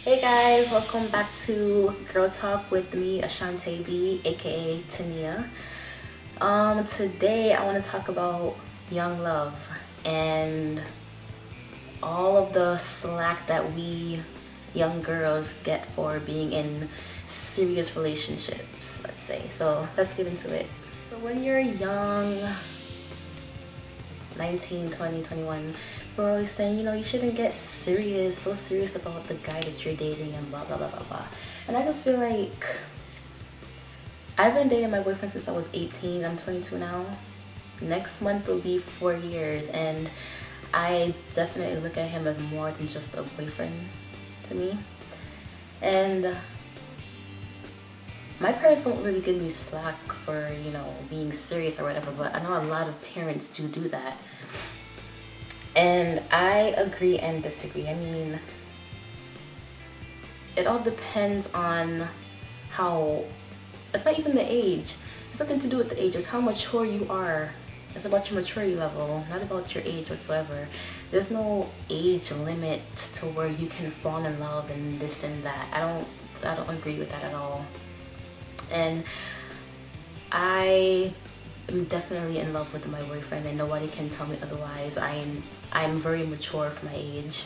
Hey guys, welcome back to Girl Talk with me, Ashante B, aka Tania. Today I want to talk about young love and all of the slack that we young girls get for being in serious relationships, let's say. So let's get into it. So when you're young, 19, 20, 21, we're always saying, you shouldn't get so serious about the guy that you're dating and blah, blah, blah, blah, blah. And I just feel like I've been dating my boyfriend since I was 18. I'm 22 now. Next month will be 4 years, and I definitely look at him as more than just a boyfriend to me. And my parents don't really give me slack for, being serious or whatever, but I know a lot of parents do that. And I agree and disagree. I mean, it all depends on how, it's not even the age. It's nothing to do with the age. It's how mature you are. It's about your maturity level, not about your age whatsoever. There's no age limit to where you can fall in love and this and that. I don't agree with that at all. And I'm definitely in love with my boyfriend, and nobody can tell me otherwise. I'm very mature for my age.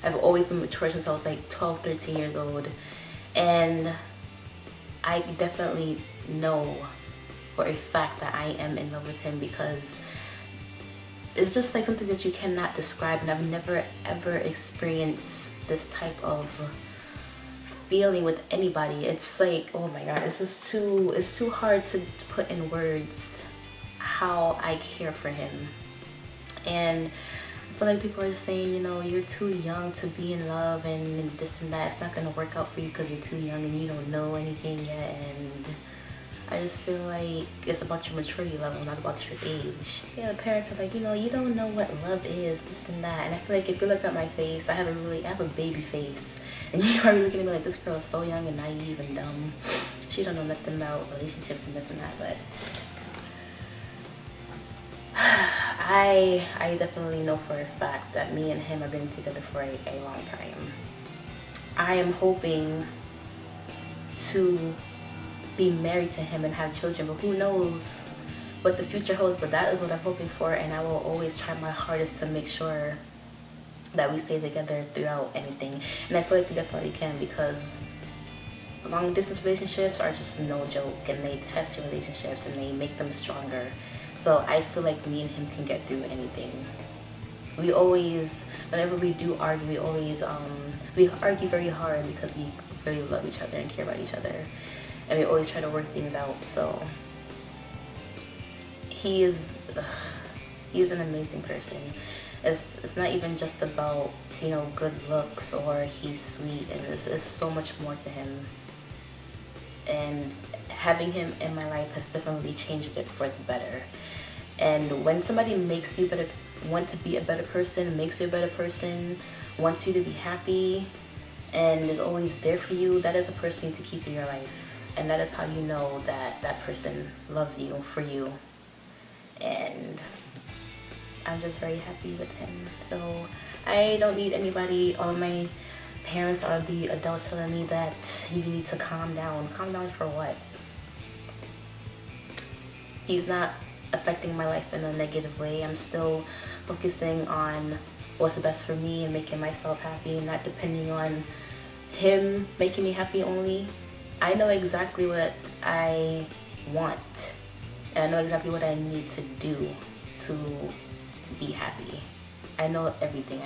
I've always been mature since I was like 12, 13 years old. And I definitely know for a fact that I am in love with him, because it's just like something that you cannot describe, and I've never ever experienced this type of feeling with anybody. It's like, oh my god, it's too hard to put in words how I care for him. And I feel like people are just saying, you're too young to be in love and this and that. It's not gonna work out for you because you're too young and you don't know anything yet. And I just feel like it's about your maturity level, not about your age. Yeah, the parents are like, you don't know what love is, this and that. And I feel like if you look at my face, I have a baby face. And you're probably looking at me like, this girl is so young and naive and dumb. She don't know nothing about relationships and this and that. But I definitely know for a fact that me and him have been together for a long time. I am hoping to be married to him and have children, but who knows what the future holds. But that is what I'm hoping for, and I will always try my hardest to make sure that we stay together throughout anything. And I feel like we definitely can, because long distance relationships are just no joke, and they test your relationships and they make them stronger. So I feel like me and him can get through anything. We always, whenever we do argue, we argue very hard because we really love each other and care about each other, and we always try to work things out. So he's an amazing person. It's not even just about, good looks or he's sweet, and it's so much more to him. And having him in my life has definitely changed it for the better. And when somebody makes you want to be a better person, makes you a better person, wants you to be happy, and is always there for you, that is a person to keep in your life. And that is how you know that that person loves you for you. And I'm just very happy with him. So I don't need anybody. All my parents are the adults telling me that you need to calm down. Calm down for what? He's not affecting my life in a negative way. I'm still focusing on what's the best for me and making myself happy, not depending on him making me happy only. I know exactly what I want, and I know exactly what I need to do to be happy. I know everything.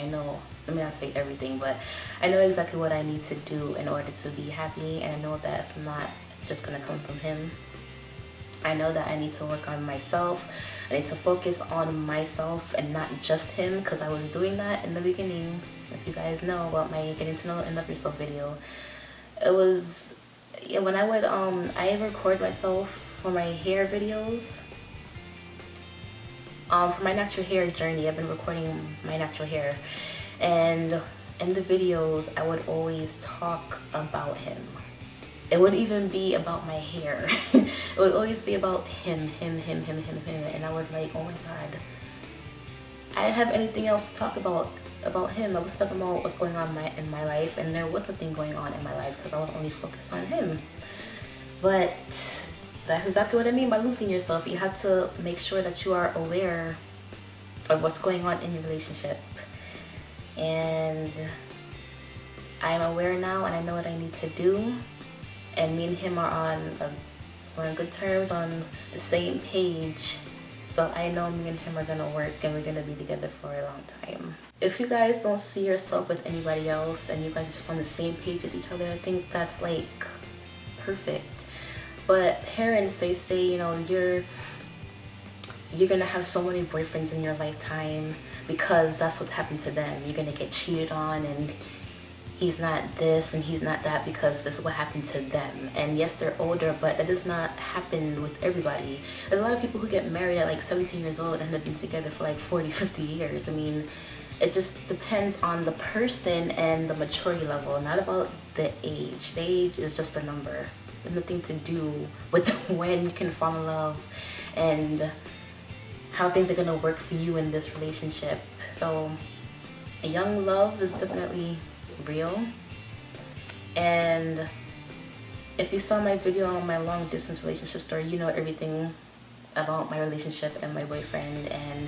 Let me not say everything, but I know exactly what I need to do in order to be happy, and I know that's not just gonna come from him. I know that I need to work on myself. I need to focus on myself and not just him, because I was doing that in the beginning. If you guys know about my getting to know and love yourself video, it was, when I would I record myself for my hair videos. For my natural hair journey, I've been recording my natural hair, and in the videos I would always talk about him. It would even be about my hair. It would always be about him, and I would like, oh my god, I didn't have anything else to talk about about him. I was talking about what's going on in my life, and there was nothing going on in my life because I was only focused on him. But that's exactly what I mean by losing yourself. You have to make sure that you are aware of what's going on in your relationship. And I'm aware now, and I know what I need to do. And me and him are we're on good terms, on the same page. So I know me and him are gonna work, and we're gonna be together for a long time. If you guys don't see yourself with anybody else and you guys are just on the same page with each other, I think that's like perfect. But parents, they say, you know, you're gonna have so many boyfriends in your lifetime because that's what happened to them. You're gonna get cheated on, and he's not this and he's not that because this is what happened to them. And yes, they're older, but that does not happen with everybody. There's a lot of people who get married at like 17 years old and have been together for like 40, 50 years. I mean, it just depends on the person and the maturity level, not about the age. The age is just a number. There's nothing to do with when you can fall in love and how things are gonna work for you in this relationship. So a young love is definitely real. And if you saw my video on my long distance relationship story, you know everything about my relationship and my boyfriend. And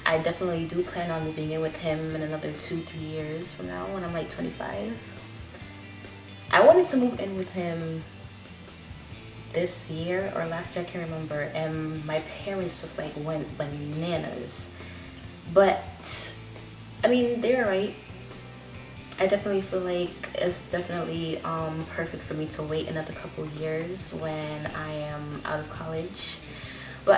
I definitely do plan on moving in with him in another 2-3 years from now when I'm like 25. I wanted to move in with him this year or last year, I can't remember, and my parents just like went bananas. But I mean, they're right. I definitely feel like it's definitely perfect for me to wait another couple years when I am out of college. But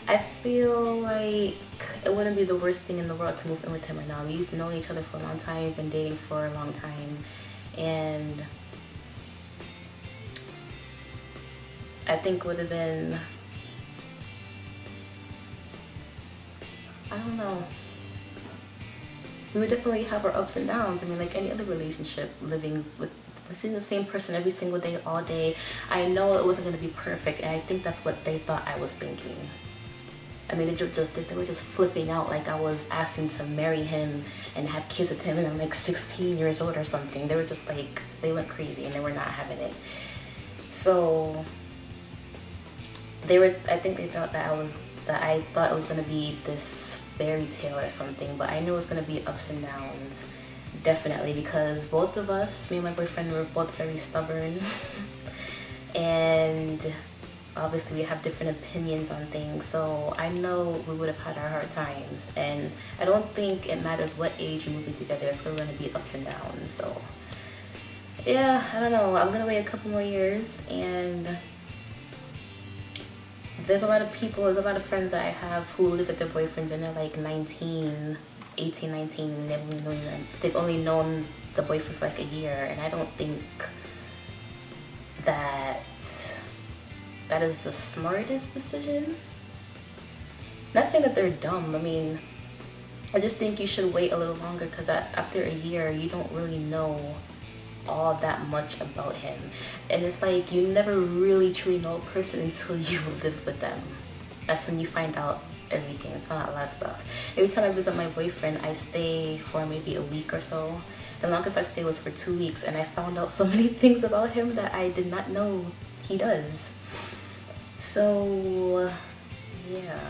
I feel like it wouldn't be the worst thing in the world to move in with him right now. We've known each other for a long time, we've been dating for a long time, and I think would have been, I don't know, we would definitely have our ups and downs. I mean, like any other relationship, living with seeing the same person every single day, all day. I know it wasn't going to be perfect, and I think that's what they thought I was thinking. I mean, they were just flipping out like I was asking to marry him and have kids with him, and I'm like 16 years old or something. They were just like, they went crazy and they were not having it. So I think they thought that I thought it was going to be this fairy tale or something, but I knew it was going to be ups and downs, definitely, because both of us, me and my boyfriend, were both very stubborn. And obviously we have different opinions on things, so I know we would have had our hard times. And I don't think it matters what age you're moving together, it's still going to be ups and downs. So yeah, I don't know, I'm going to wait a couple more years. And there's a lot of friends that I have who live with their boyfriends and they're like 19, 18, 19, and they've only known the boyfriend for like a year. And I don't think that is the smartest decision. Not saying that they're dumb. I mean, I just think you should wait a little longer, because after a year you don't really know all that much about him. And it's like you never really truly know a person until you live with them. That's when you find out everything. It's find out a lot of stuff. Every time I visit my boyfriend, I stay for maybe a week or so. The longest I stayed was for 2 weeks, and I found out so many things about him that I did not know he does. So yeah.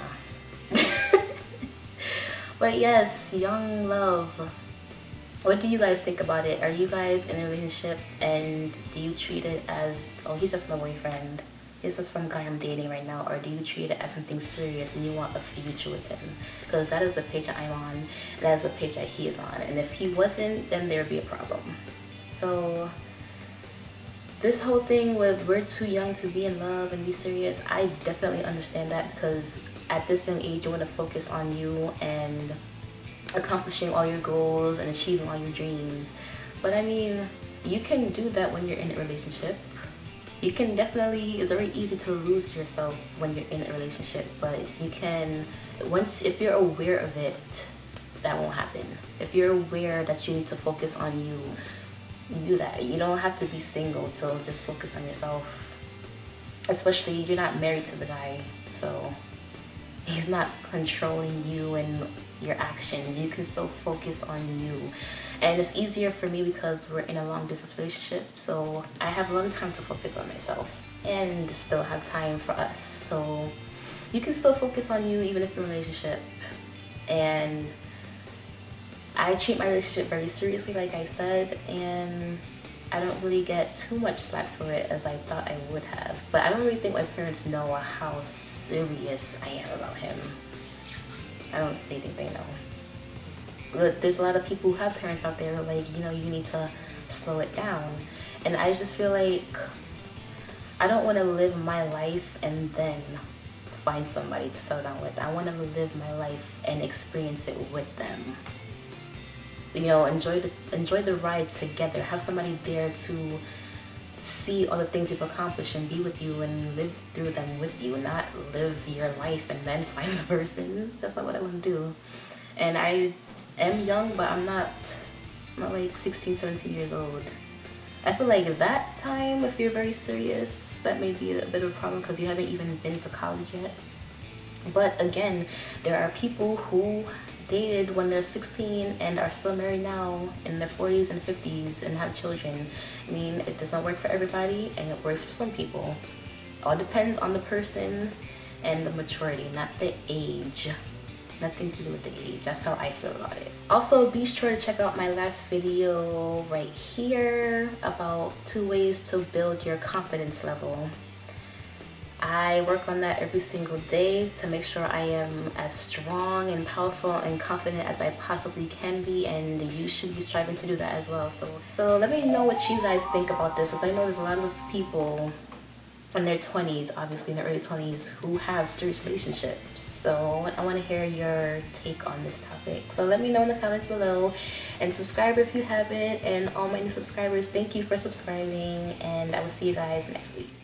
But yes, young love. What do you guys think about it? Are you guys in a relationship, and do you treat it as, oh, he's just my boyfriend, he's just some guy I'm dating right now, or do you treat it as something serious and you want a future with him? Because that is the page that I'm on, and that is the page that he is on. And if he wasn't, then there'd be a problem. So this whole thing with we're too young to be in love and be serious, I definitely understand that, because at this young age you want to focus on you and accomplishing all your goals and achieving all your dreams. But I mean, you can do that when you're in a relationship. You can definitely, it's very easy to lose yourself when you're in a relationship, but you can, if you're aware of it, that won't happen. If you're aware that you need to focus on you, you do that. You don't have to be single to just focus on yourself. Especially, you're not married to the guy, so he's not controlling you and your actions. You can still focus on you. And it's easier for me because we're in a long distance relationship, so I have a lot of time to focus on myself and still have time for us. So you can still focus on you even if you're in a relationship. And I treat my relationship very seriously, like I said, and I don't really get too much slack for it as I thought I would have. But I don't really think my parents know how serious I am about him. I don't think they know. But there's a lot of people who have parents out there who are like, you know, you need to slow it down. And I just feel like I don't want to live my life and then find somebody to settle down with. I want to live my life and experience it with them. You know, enjoy the ride together. Have somebody there to see all the things you've accomplished and be with you and live through them with you, not live your life and then find the person. That's not what I want to do. And I am young, but I'm not like 16, 17 years old. I feel like at that time, if you're very serious, that may be a bit of a problem because you haven't even been to college yet. But again, there are people who dated when they're 16 and are still married now in their 40s and 50s and have children. I mean, it doesn't work for everybody and it works for some people. All depends on the person and the maturity, not the age. Nothing to do with the age. That's how I feel about it. Also, be sure to check out my last video right here about 2 ways to build your confidence level. I work on that every single day to make sure I am as strong and powerful and confident as I possibly can be, and you should be striving to do that as well. So let me know what you guys think about this, because I know there's a lot of people in their 20s, obviously in their early 20s, who have serious relationships. So I want to hear your take on this topic. So let me know in the comments below, and subscribe if you haven't. And all my new subscribers, thank you for subscribing, and I will see you guys next week.